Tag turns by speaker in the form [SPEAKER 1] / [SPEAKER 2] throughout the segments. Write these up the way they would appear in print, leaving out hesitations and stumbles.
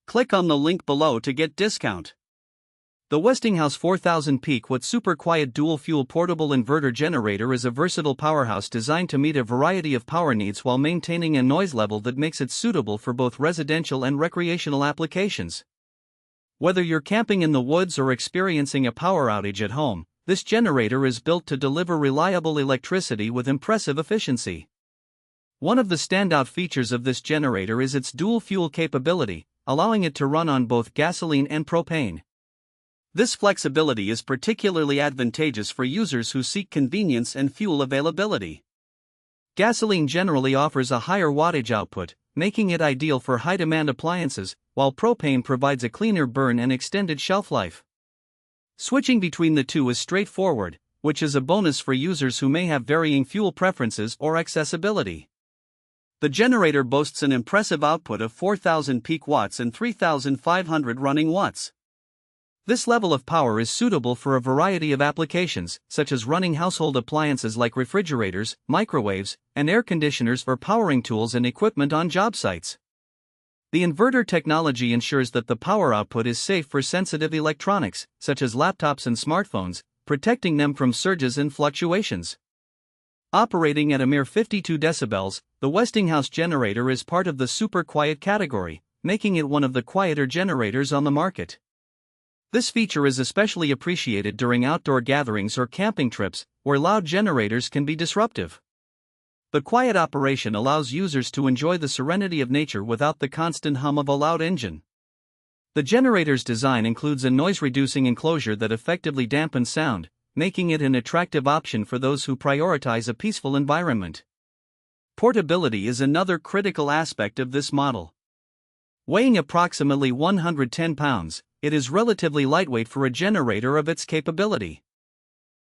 [SPEAKER 1] Click on the link below to get discount. The Westinghouse 4000 peak watt super quiet dual fuel portable inverter generator is a versatile powerhouse designed to meet a variety of power needs while maintaining a noise level that makes it suitable for both residential and recreational applications. Whether you're camping in the woods or experiencing a power outage at home, this generator is built to deliver reliable electricity with impressive efficiency. One of the standout features of this generator is its dual fuel capability, allowing it to run on both gasoline and propane. This flexibility is particularly advantageous for users who seek convenience and fuel availability. Gasoline generally offers a higher wattage output, making it ideal for high-demand appliances, while propane provides a cleaner burn and extended shelf life. Switching between the two is straightforward, which is a bonus for users who may have varying fuel preferences or accessibility. The generator boasts an impressive output of 4,000 peak watts and 3,500 running watts. This level of power is suitable for a variety of applications, such as running household appliances like refrigerators, microwaves, and air conditioners or powering tools and equipment on job sites. The inverter technology ensures that the power output is safe for sensitive electronics, such as laptops and smartphones, protecting them from surges and fluctuations. Operating at a mere 52 decibels, the Westinghouse generator is part of the super quiet category, making it one of the quieter generators on the market. This feature is especially appreciated during outdoor gatherings or camping trips, where loud generators can be disruptive. The quiet operation allows users to enjoy the serenity of nature without the constant hum of a loud engine. The generator's design includes a noise-reducing enclosure that effectively dampens sound, making it an attractive option for those who prioritize a peaceful environment. Portability is another critical aspect of this model. Weighing approximately 110 pounds, it is relatively lightweight for a generator of its capability.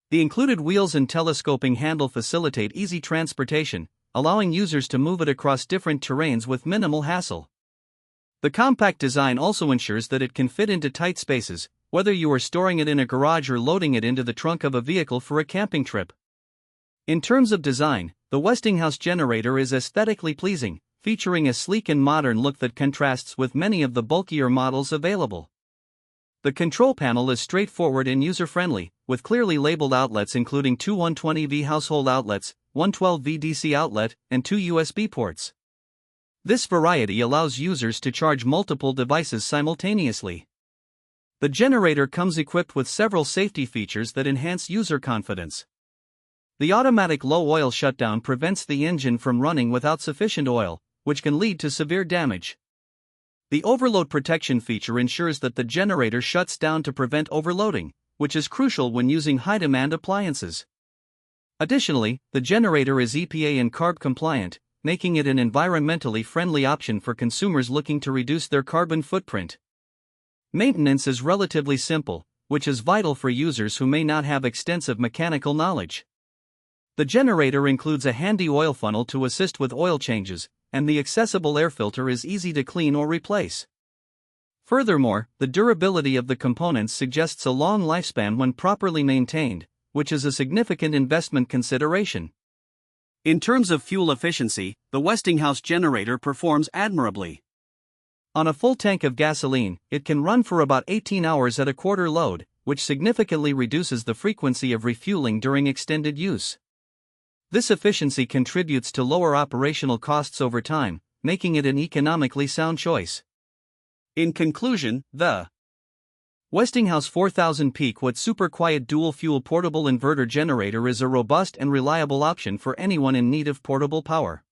[SPEAKER 1] The included wheels and telescoping handle facilitate easy transportation, allowing users to move it across different terrains with minimal hassle. The compact design also ensures that it can fit into tight spaces, whether you are storing it in a garage or loading it into the trunk of a vehicle for a camping trip. In terms of design, the Westinghouse generator is aesthetically pleasing, featuring a sleek and modern look that contrasts with many of the bulkier models available. The control panel is straightforward and user-friendly, with clearly labeled outlets including two 120V household outlets, one 12V DC outlet, and two USB ports. This variety allows users to charge multiple devices simultaneously. The generator comes equipped with several safety features that enhance user confidence. The automatic low-oil shutdown prevents the engine from running without sufficient oil, which can lead to severe damage. The overload protection feature ensures that the generator shuts down to prevent overloading, which is crucial when using high-demand appliances. Additionally, the generator is EPA and CARB compliant, making it an environmentally friendly option for consumers looking to reduce their carbon footprint. Maintenance is relatively simple, which is vital for users who may not have extensive mechanical knowledge. The generator includes a handy oil funnel to assist with oil changes, and the accessible air filter is easy to clean or replace. Furthermore, the durability of the components suggests a long lifespan when properly maintained, which is a significant investment consideration. In terms of fuel efficiency, the Westinghouse generator performs admirably. On a full tank of gasoline, it can run for about 18 hours at a quarter load, which significantly reduces the frequency of refueling during extended use. This efficiency contributes to lower operational costs over time, making it an economically sound choice. In conclusion, the Westinghouse 4000 peak watt super quiet dual fuel portable inverter generator is a robust and reliable option for anyone in need of portable power.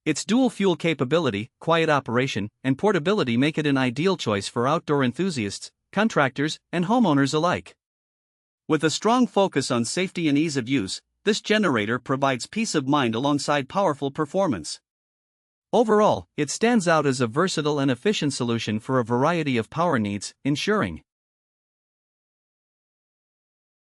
[SPEAKER 1] Its dual fuel capability, quiet operation, and portability make it an ideal choice for outdoor enthusiasts, contractors, and homeowners alike. With a strong focus on safety and ease of use, this generator provides peace of mind alongside powerful performance. Overall, it stands out as a versatile and efficient solution for a variety of power needs, ensuring